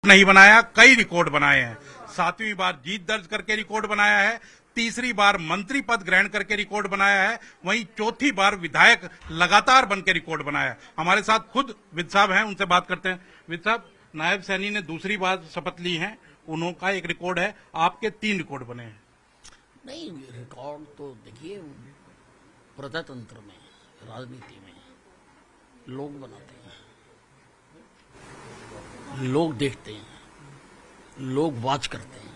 नहीं बनाया, कई रिकॉर्ड बनाए हैं। 7वीं बार जीत दर्ज करके रिकॉर्ड बनाया है, तीसरी बार मंत्री पद ग्रहण करके रिकॉर्ड बनाया है, वहीं चौथी बार विधायक लगातार बन के रिकॉर्ड बनाया है। हमारे साथ खुद विद साहब हैं, उनसे बात करते हैं। विद साहब, नायब सैनी ने दूसरी बार शपथ ली है, उनका एक रिकॉर्ड है, आपके 3 रिकॉर्ड बने हैं। नहीं, रिकॉर्ड तो देखिए, प्रजातंत्र में, राजनीति में लोग बनाते हैं, लोग देखते हैं, लोग वॉच करते हैं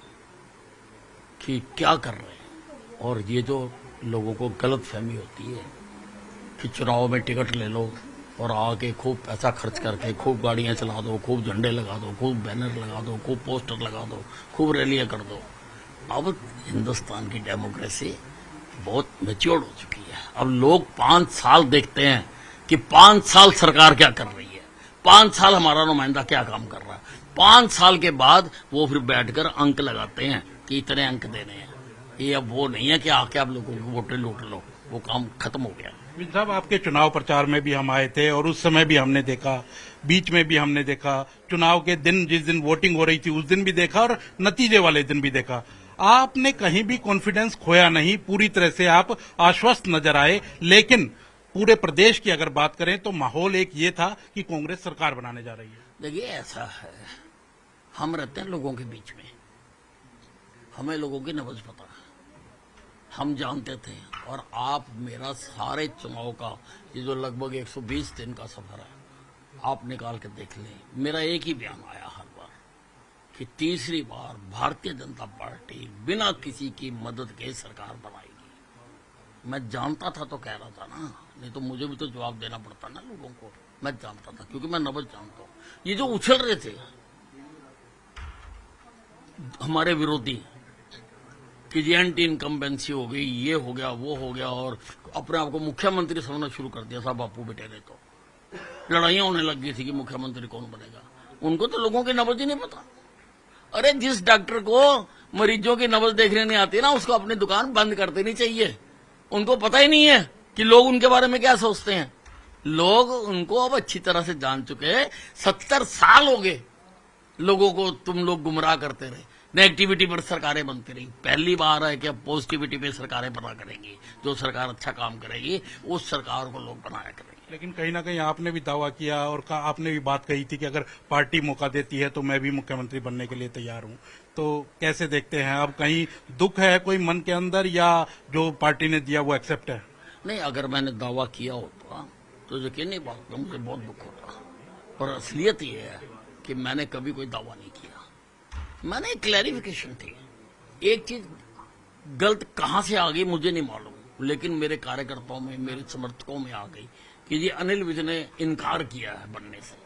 कि क्या कर रहे हैं। और ये जो लोगों को गलत फहमी होती है कि चुनाव में टिकट ले लो और आके खूब पैसा खर्च करके खूब गाड़ियां चला दो, खूब झंडे लगा दो, खूब बैनर लगा दो, खूब पोस्टर लगा दो, खूब रैलियां कर दो। अब हिंदुस्तान की डेमोक्रेसी बहुत मैच्योर हो चुकी है। अब लोग 5 साल देखते हैं कि 5 साल सरकार क्या कर रही है, 5 साल हमारा नुमाइंदा क्या काम कर रहा है। 5 साल के बाद वो फिर बैठकर अंक लगाते हैं कि इतने अंक देने हैं। ये अब वो नहीं है कि आके आप लोगों की वोटें लूट लो, वो काम खत्म हो गया। विद साहब, आपके चुनाव प्रचार में भी हम आए थे और उस समय भी हमने देखा, बीच में भी हमने देखा, चुनाव के दिन जिस दिन वोटिंग हो रही थी उस दिन भी देखा और नतीजे वाले दिन भी देखा। आपने कहीं भी कॉन्फिडेंस खोया नहीं, पूरी तरह से आप आश्वस्त नजर आए। लेकिन पूरे प्रदेश की अगर बात करें तो माहौल एक ये था कि कांग्रेस सरकार बनाने जा रही है। देखिए, ऐसा है, हम रहते हैं लोगों के बीच में, हमें लोगों की नब्ज पता है, हम जानते थे। और आप मेरा सारे चुनाव का ये जो लगभग 120 दिन का सफर है, आप निकाल के देख लें, मेरा एक ही बयान आया हर बार कि तीसरी बार भारतीय जनता पार्टी बिना किसी की मदद के सरकार बनाएगी। मैं जानता था तो कह रहा था ना, नहीं तो मुझे भी तो जवाब देना पड़ता ना लोगों को। मैं जानता था क्योंकि मैं नब्ज जानता हूं। ये जो उछल रहे थे हमारे विरोधी कि जी एंटी इनकम्बेंसी हो गई, ये हो गया, वो हो गया, और अपने आप को मुख्यमंत्री समझना शुरू कर दिया साहब बापू बेटे ने, तो लड़ाइयां होने लग गई थी कि मुख्यमंत्री कौन बनेगा। उनको तो लोगों की नब्ज ही नहीं पता। अरे जिस डॉक्टर को मरीजों की नब्ज देखने नहीं आती ना, उसको अपनी दुकान बंद कर देनी चाहिए। उनको पता ही नहीं है कि लोग उनके बारे में क्या सोचते हैं। लोग उनको अब अच्छी तरह से जान चुके हैं। 70 साल हो गए लोगों को तुम लोग गुमराह करते रहे, नेगेटिविटी पर सरकारें बनती रही। पहली बार है कि अब पॉजिटिविटी पे सरकारें बना करेंगी। जो सरकार अच्छा काम करेगी उस सरकार को लोग बनाया करेंगे। लेकिन कहीं ना कहीं आपने भी दावा किया और आपने भी बात कही थी कि अगर पार्टी मौका देती है तो मैं भी मुख्यमंत्री बनने के लिए तैयार हूं। तो कैसे देखते हैं, अब कहीं दुख है कोई मन के अंदर, या जो पार्टी ने दिया वो एक्सेप्ट है? नहीं, अगर मैंने दावा किया होता तो यकीनी बात है मुझे बहुत दुख होता। और असलियत ये है कि मैंने कभी कोई दावा नहीं किया। मैंने एक क्लैरिफिकेशन थी। एक चीज गलत कहां से आ गई मुझे नहीं मालूम, लेकिन मेरे कार्यकर्ताओं में, मेरे समर्थकों में आ गई कि जी अनिल विज ने इनकार किया है बनने से।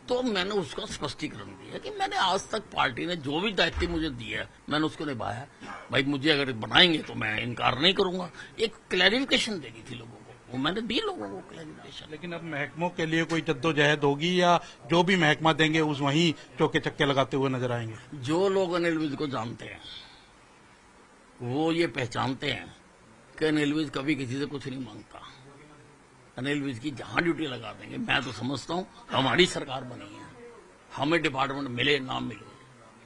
तो मैंने उसका स्पष्टीकरण दिया कि मैंने आज तक पार्टी ने जो भी दायित्व मुझे दिया है मैंने उसको निभाया। भाई मुझे अगर बनाएंगे तो मैं इनकार नहीं करूंगा। एक क्लैरिफिकेशन देनी थी लोगों को, वो मैंने दी लोगों को क्लैरिफिकेशन। लेकिन अब महकमों के लिए कोई जद्दोजहद होगी, या जो भी महकमा देंगे उस वहीं चौके चक्के लगाते हुए नजर आएंगे? जो लोग अनिल विज को जानते हैं वो ये पहचानते हैं कि अनिल विज कभी किसी से कुछ नहीं मांगता। अनिल विज की जहां ड्यूटी लगा देंगे। मैं तो समझता हूं हमारी सरकार बनी है, हमें डिपार्टमेंट मिले ना मिले,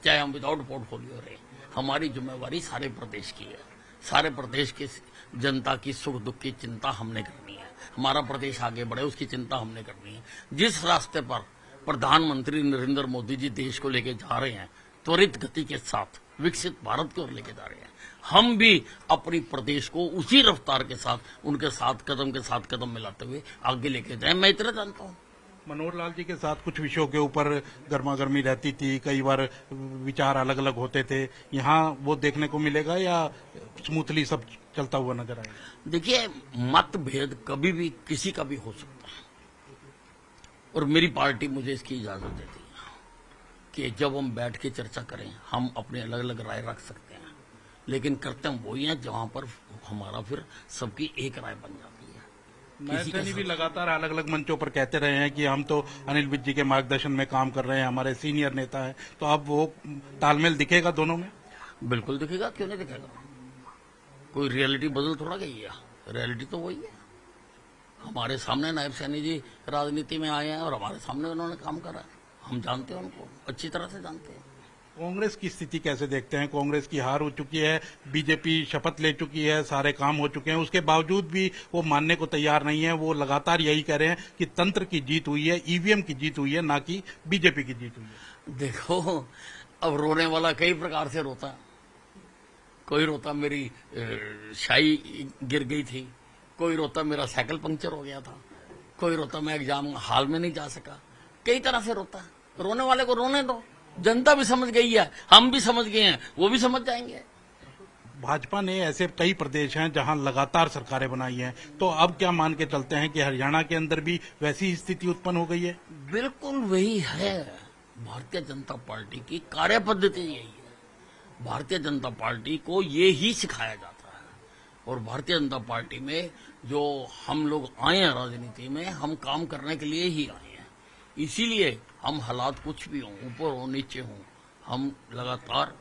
चाहे हम विदाउट पोर्टफोलियो रहे, हमारी जिम्मेवारी सारे प्रदेश की है। सारे प्रदेश की जनता की सुख दुख की चिंता हमने करनी है। हमारा प्रदेश आगे बढ़े उसकी चिंता हमने करनी है। जिस रास्ते पर प्रधानमंत्री नरेंद्र मोदी जी देश को लेके जा रहे हैं, त्वरित गति के साथ विकसित भारत की ओर लेके जा रहे हैं, हम भी अपनी प्रदेश को उसी रफ्तार के साथ उनके साथ कदम मिलाते हुए आगे लेके जाए। मैं इतना जानता हूं। मनोहर लाल जी के साथ कुछ विषयों के ऊपर गर्मा गर्मी रहती थी, कई बार विचार अलग अलग होते थे, यहाँ वो देखने को मिलेगा या स्मूथली सब चलता हुआ नजर आएगा? देखिए, मतभेद कभी भी किसी का भी हो सकता है और मेरी पार्टी मुझे इसकी इजाजत देती है कि जब हम बैठ के चर्चा करें हम अपने अलग अलग राय रख सकते हैं, लेकिन करते हम वही हैं जहां पर हमारा फिर सबकी एक राय बन जाती है। नायब सैनी भी लगातार अलग अलग मंचों पर कहते रहे हैं कि हम तो अनिल विज जी के मार्गदर्शन में काम कर रहे हैं, हमारे सीनियर नेता हैं। तो अब वो तालमेल दिखेगा दोनों में? बिल्कुल दिखेगा, क्यों नहीं दिखेगा। कोई रियलिटी बदल थोड़ा गई है, रियलिटी तो वही है। हमारे सामने नायब सैनी जी राजनीति में आए हैं और हमारे सामने उन्होंने काम करा है। हम जानते हैं उनको, अच्छी तरह से जानते हैं। कांग्रेस की स्थिति कैसे देखते हैं? कांग्रेस की हार हो चुकी है, बीजेपी शपथ ले चुकी है, सारे काम हो चुके हैं, उसके बावजूद भी वो मानने को तैयार नहीं है। वो लगातार यही कह रहे हैं कि तंत्र की जीत हुई है, ईवीएम की जीत हुई है, ना कि बीजेपी की जीत हुई है। देखो, अब रोने वाला कई प्रकार से रोता। कोई रोता मेरी शाही गिर गई थी, कोई रोता मेरा साइकिल पंक्चर हो गया था, कोई रोता मैं एग्जाम हाल में नहीं जा सका। कई तरह से रोता। रोने वाले को रोने दो, जनता भी समझ गई है, हम भी समझ गए हैं, वो भी समझ जाएंगे। भाजपा ने ऐसे कई प्रदेश हैं जहां लगातार सरकारें बनाई हैं, तो अब क्या मान के चलते हैं कि हरियाणा के अंदर भी वैसी ही स्थिति उत्पन्न हो गई है? बिल्कुल वही है। भारतीय जनता पार्टी की कार्य पद्धति यही है। भारतीय जनता पार्टी को ये ही सिखाया जाता है, और भारतीय जनता पार्टी में जो हम लोग आए हैं राजनीति में, हम काम करने के लिए ही आए हैं। इसीलिए हम हालात कुछ भी हों, ऊपर हो नीचे हों, हम लगातार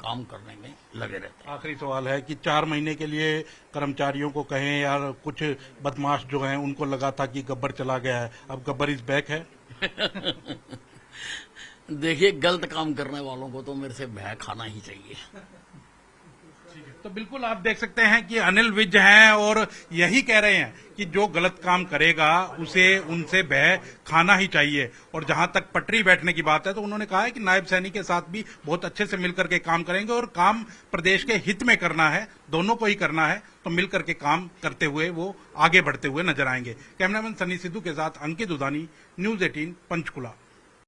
काम करने में लगे रहते हैं। आखिरी सवाल है कि 4 महीने के लिए कर्मचारियों को कहें, या कुछ बदमाश जो हैं उनको लगा था कि गब्बर चला गया है, अब गब्बर इज बैक है। देखिए, गलत काम करने वालों को तो मेरे से भय खाना ही चाहिए। तो बिल्कुल आप देख सकते हैं कि अनिल विज हैं और यही कह रहे हैं कि जो गलत काम करेगा उसे उनसे भय खाना ही चाहिए। और जहां तक पटरी बैठने की बात है, तो उन्होंने कहा है कि नायब सैनी के साथ भी बहुत अच्छे से मिलकर के काम करेंगे, और काम प्रदेश के हित में करना है, दोनों को ही करना है, तो मिलकर के काम करते हुए वो आगे बढ़ते हुए नजर आएंगे। कैमरामैन सनी सिद्धू के साथ अंकित उदानी, न्यूज 18 पंचकुला।